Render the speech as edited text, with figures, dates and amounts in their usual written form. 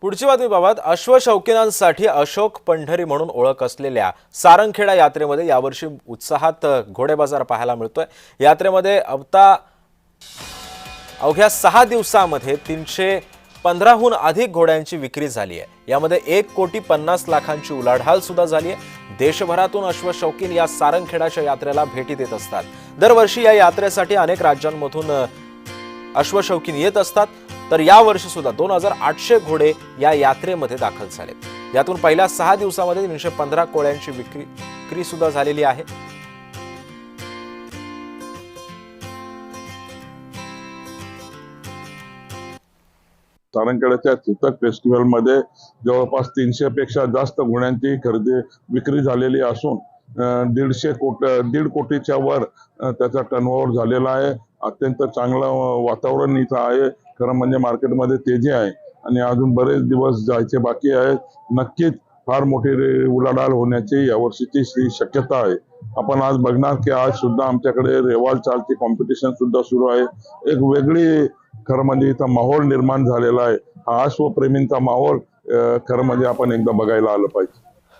पुढची बातमीबाबत अश्वशौकिनांसाठी अशोक पंढरी म्हणून ओळख असलेल्या सारंगखेडा यात्रेमध्ये यावर्षी उत्साहात घोडे बाजार पाहायला मिळतोय। यात्रेमध्ये अवघ्या 6 दिवसांमध्ये 315हून अधिक घोड्यांची विक्री झाली आहे। यामध्ये 1,50,00,000ची उलाढाल सुद्धा झाली आहे। देशभरातून अश्वशौकीन या सारंगखेडाच्या यात्रेला भेटी देत असतात। दरवर्षी या यात्रेसाठी अनेक राज्यांमधून अश्वशौकीन येत असतात। तर यावर्षी सुद्धा 2800 घोडे या यात्रेमध्ये दाखल झालेत। यातून पहिल्या 6 दिवसांमध्ये 315 कोळ्यांची विक्री सुद्धा झालेली आहे। सारंगखेड्याच्या चितक फेस्टिवल मध्ये जवळपास 300 पेक्षा जास्त घोड्यांची विक्री झालेली असून 1.5 कोटीच्या वर त्याचा टर्नओव्हर झालेला आहे। अत्यंत चांगलं वातावरण इथं आहे। खरं म्हणजे मार्केटमध्ये तेजी आहे आणि अजून बरेच दिवस जायचे बाकी आहेत। नक्कीच फार मोठी उलाढाल होण्याची यावर्षीची शक्यता आहे। आपण आज बघणार की आज सुद्धा आमच्याकडे रेवाल चालची कॉम्पिटिशन सुद्धा सुरू आहे। एक वेगळी खरं म्हणजे इथं माहोल निर्माण झालेला आहे। हा अश्वप्रेमींचा माहोल खरं म्हणजे आपण एकदा बघायला आलं पाहिजे।